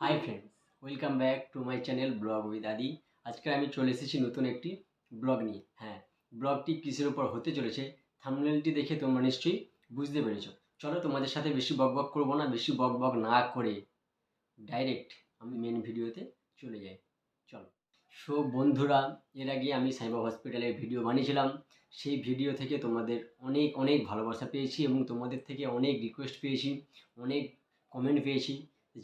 Hi friends, welcome back to my channel blog with আদি। আজকে আমি চলে এসেছি নতুন একটি ব্লগ নিয়ে। হ্যাঁ, ব্লগটি কিসের উপর হতে চলেছে থাম্বনেলটি দেখে তোমরা নিশ্চয়ই বুঝতে পেরেছো। চলো তোমাদের সাথে বেশি বকবক করবো না, বেশি বকবক না করে ডাইরেক্ট আমি মেন ভিডিওতে চলে যাই। চলো। সো বন্ধুরা, এর আগে আমি সাইবা হসপিটালের ভিডিও বানিয়েছিলাম। সেই ভিডিও থেকে তোমাদের অনেক অনেক ভালোবাসা পেয়েছি এবং তোমাদের থেকে অনেক রিকোয়েস্ট পেয়েছি, অনেক কমেন্ট পেয়েছি,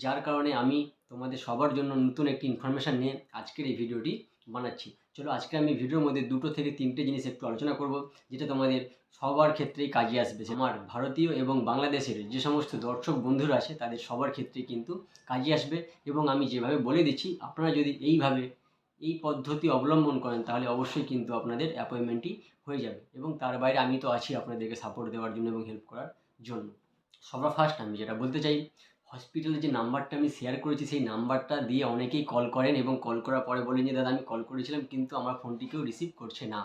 যার কারণে আমি তোমাদের সবার জন্য নতুন একটি ইনফরমেশান নিয়ে আজকের এই ভিডিওটি বানাচ্ছি। চলো, আজকে আমি ভিডিওর মধ্যে 2 থেকে 3টে জিনিস একটু আলোচনা করব, যেটা তোমাদের সবার ক্ষেত্রেই কাজে আসবে। আমার ভারতীয় এবং বাংলাদেশের যে সমস্ত দর্শক বন্ধুরা আছে তাদের সবার ক্ষেত্রেই কিন্তু কাজে আসবে। এবং আমি যেভাবে বলে দিচ্ছি, আপনারা যদি এইভাবে এই পদ্ধতি অবলম্বন করেন তাহলে অবশ্যই কিন্তু আপনাদের অ্যাপয়েন্টমেন্টটি হয়ে যাবে। এবং তার বাইরে আমি তো আছি আপনাদেরকে সাপোর্ট দেওয়ার জন্য এবং হেল্প করার জন্য। সবার ফার্স্ট আমি যেটা বলতে চাই, হসপিটালের যে নাম্বারটা আমি শেয়ার করেছি সেই নাম্বারটা দিয়ে অনেকেই কল করেন এবং কল করার পরে বলেন যে দাদা আমি কল করেছিলাম কিন্তু আমার ফোনটি কেউ রিসিভ করছে না।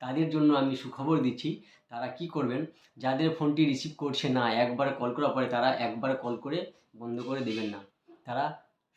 তাদের জন্য আমি সুখবর দিচ্ছি, তারা কি করবেন, যাদের ফোনটি রিসিভ করছে না একবার কল করার পরে তারা একবার কল করে বন্ধ করে দেবেন না। তারা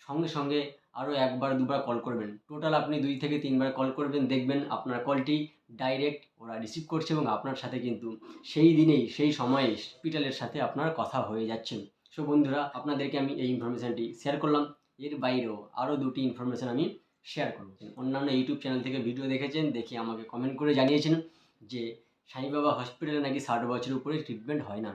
সঙ্গে সঙ্গে আরও একবার দুবার কল করবেন। টোটাল আপনি 2 থেকে 3 বার কল করবেন, দেখবেন আপনার কলটি ডাইরেক্ট ওরা রিসিভ করছে এবং আপনার সাথে কিন্তু সেই দিনেই সেই সময়ে হসপিটালের সাথে আপনার কথা হয়ে যাচ্ছে। সো বন্ধুরা, আপনাদেরকে আমি এই ইনফরমেশানটি শেয়ার করলাম। এর বাইরেও আরও 2টি ইনফরমেশান আমি শেয়ার করব। অন্যান্য ইউটিউব চ্যানেল থেকে ভিডিও দেখেছেন, দেখে আমাকে কমেন্ট করে জানিয়েছেন যে সাই বাবা হসপিটালে নাকি 60 বছরের উপরে ট্রিটমেন্ট হয় না।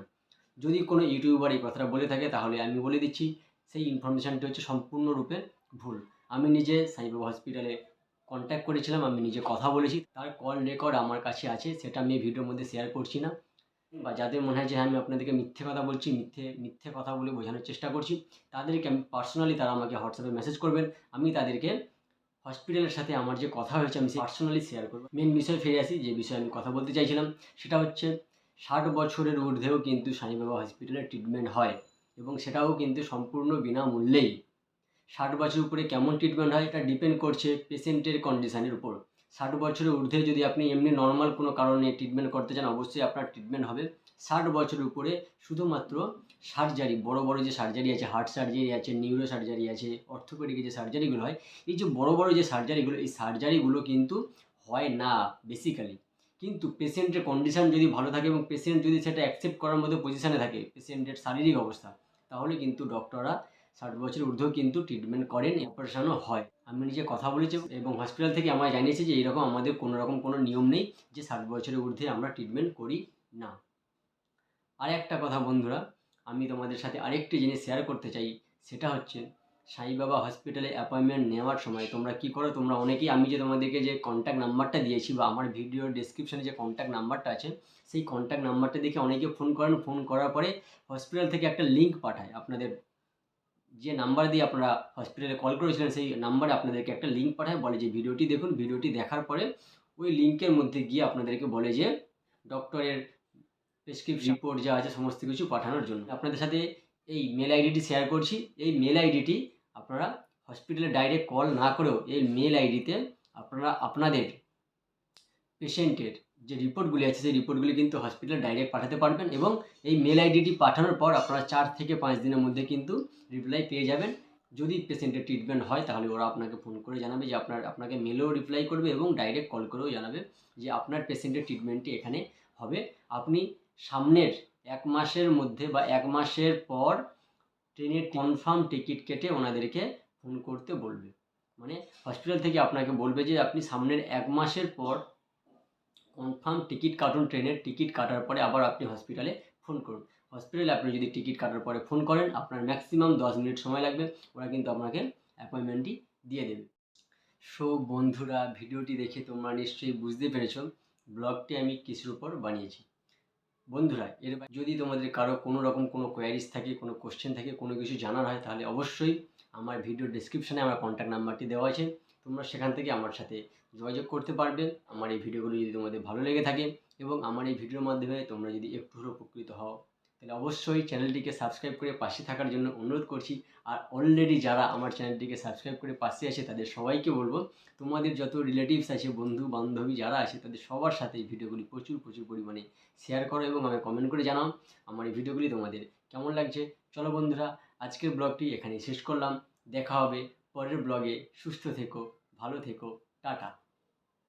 যদি কোনো ইউটিউবার এই কথাটা বলে থাকে তাহলে আমি বলে দিচ্ছি সেই ইনফরমেশানটি হচ্ছে সম্পূর্ণরূপে ভুল। আমি নিজে সাই বাবা হসপিটালে কন্ট্যাক্ট করেছিলাম, আমি নিজে কথা বলেছি, তার কল রেকর্ড আমার কাছে আছে, সেটা আমি ভিডিওর মধ্যে শেয়ার করছি না। বা যাদের মনে হয় যে হ্যাঁ আমি আপনাদেরকে মিথ্যে কথা বলছি, মিথ্যে কথা বলে বোঝানোর চেষ্টা করছি, তাদেরকে আমি পার্সোনালি, তারা আমাকে হোয়াটসঅ্যাপে মেসেজ করবেন, আমি তাদেরকে হসপিটালের সাথে আমার যে কথা হয়েছে আমি পার্সোনালি শেয়ার করবো। মেন বিষয়ে ফিরে আসি, যে বিষয়ে আমি কথা বলতে চাইছিলাম সেটা হচ্ছে 60 বছরের ঊর্ধ্বেও কিন্তু সাই বাবা হসপিটালে ট্রিটমেন্ট হয় এবং সেটাও কিন্তু সম্পূর্ণ বিনামূল্যেই। 60 বছর উপরে কেমন ট্রিটমেন্ট হয় এটা ডিপেন্ড করছে পেশেন্টের কন্ডিশানের উপর। 60 বছরের ঊর্ধ্বে যদি আপনি এমনি নর্মাল কোনো কারণে ট্রিটমেন্ট করতে চান অবশ্যই আপনার ট্রিটমেন্ট হবে। 60 বছরের উপরে শুধুমাত্র সার্জারি, বড় বড় যে সার্জারি আছে, হার্ট সার্জারি আছে, নিউরো সার্জারি আছে, অর্থোপেডিক যে সার্জারিগুলো হয়, এই যে বড় বড় যে সার্জারিগুলো, এই সার্জারিগুলো কিন্তু হয় না বেসিক্যালি। কিন্তু পেশেন্টের কন্ডিশান যদি ভালো থাকে এবং পেশেন্ট যদি সেটা অ্যাকসেপ্ট করার মতো পজিশানে থাকে, পেশেন্টের শারীরিক অবস্থা, তাহলে কিন্তু ডক্টররা 60 বছরের ঊর্ধ্বেও কিন্তু ট্রিটমেন্ট করেন, অপারেশনও হয়। আমি নিজে কথা বলেছি এবং হসপিটাল থেকে আমায় জানিয়েছে যে এইরকম আমাদের কোনো রকম কোনো নিয়ম নেই যে 60 বছরের ঊর্ধ্বে আমরা ট্রিটমেন্ট করি না। আর একটা কথা বন্ধুরা, আমি তোমাদের সাথে আরেকটি জিনিস শেয়ার করতে চাই, সেটা হচ্ছে সাই বাবা হসপিটালে অ্যাপয়েন্টমেন্ট নেওয়ার সময় তোমরা কী করো, তোমরা অনেকেই, আমি যে তোমাদেরকে যে কন্ট্যাক্ট নাম্বারটা দিয়েছি বা আমার ভিডিওর ডেসক্রিপশানে যে কন্ট্যাক্ট নাম্বারটা আছে, সেই কন্ট্যাক্ট নাম্বারটা দেখে অনেকে ফোন করেন, ফোন করার পরে হসপিটাল থেকে একটা লিঙ্ক পাঠায়। আপনাদের যে নাম্বার দিয়ে আপনারা হসপিটালে কল করেছিলেন সেই নাম্বারে আপনাদেরকে একটা লিঙ্ক পাঠায়, বলে যে ভিডিওটি দেখুন, ভিডিওটি দেখার পরে ওই লিঙ্কের মধ্যে গিয়ে আপনাদেরকে বলে যে ডক্টরের প্রেসক্রিপশন রিপোর্ট যা আছে সমস্ত কিছু পাঠানোর জন্য। আপনাদের সাথে এই মেল আইডিটি শেয়ার করছি। এই মেল আইডিটি আপনারা হসপিটালে ডাইরেক্ট কল না করেও এই মেল আইডিতে আপনারা আপনাদের পেশেন্টের যে রিপোর্টগুলি আছে সেই রিপোর্টগুলি কিন্তু হসপিটালে ডাইরেক্ট পাঠাতে পারবেন এবং এই মেল আইডিটি পাঠানোর পর আপনারা 4 থেকে 5 দিনের মধ্যে কিন্তু রিপ্লাই পেয়ে যাবেন। যদি পেশেন্টের ট্রিটমেন্ট হয় তাহলে ওরা আপনাকে ফোন করে জানাবে যে আপনাকে মেলেও রিপ্লাই করবে এবং ডাইরেক্ট কল করেও জানাবে যে আপনার পেশেন্টের ট্রিটমেন্টটি এখানে হবে। আপনি সামনের 1 মাসের মধ্যে বা 1 মাসের পর ট্রেনের কনফার্ম টিকিট কেটে ওনাদেরকে ফোন করতে বলবে। মানে হসপিটাল থেকে আপনাকে বলবে যে আপনি সামনের 1 মাসের পর কনফার্ম টিকিট কাটুন, ট্রেনের টিকিট কাটার পরে আবার আপনি হসপিটালে ফোন করুন। হসপিটালে আপনি যদি টিকিট কাটার পরে ফোন করেন, আপনার ম্যাক্সিমাম 10 মিনিট সময় লাগবে, ওরা কিন্তু আপনাকে অ্যাপয়েন্টমেন্টটি দিয়ে দেবে। সো বন্ধুরা, ভিডিওটি দেখে তোমরা নিশ্চয়ই বুঝতে পেরেছো ব্লগটি আমি কিসের উপর বানিয়েছি। বন্ধুরা, এর যদি তোমাদের কারো কোনো রকম কোনো কোয়ারিজ থাকে, কোনো কোশ্চেন থাকে, কোনো কিছু জানার হয়, তাহলে অবশ্যই আমার ভিডিও ডেসক্রিপশানে আমার কন্ট্যাক্ট নাম্বারটি দেওয়া আছে, তোমরা সেখান থেকে আমার সাথে যোগাযোগ করতে পারবে। আমার এই ভিডিওগুলো যদি তোমাদের ভালো লেগে থাকে এবং আমার এই ভিডিওর মাধ্যমে তোমরা যদি একটু হলেও উপকৃত হও, তাহলে অবশ্যই চ্যানেলটিকে সাবস্ক্রাইব করে পাশে থাকার জন্য অনুরোধ করছি। আর অলরেডি যারা আমার চ্যানেলটিকে সাবস্ক্রাইব করে পাশে আছে তাদের সবাইকে বলবো, তোমাদের যত রিলেটিভস আছে, বন্ধু বান্ধবী যারা আছে, তাদের সবার সাথে এই ভিডিওগুলি প্রচুর পরিমাণে শেয়ার করো এবং আমাকে কমেন্ট করে জানাও আমার এই ভিডিওগুলি তোমাদের কেমন লাগছে। চলো বন্ধুরা, আজকের ব্লগটি এখানেই শেষ করলাম। দেখা হবে পরের ব্লগে। সুস্থ থেকো, ভালো থেকো, টাটা।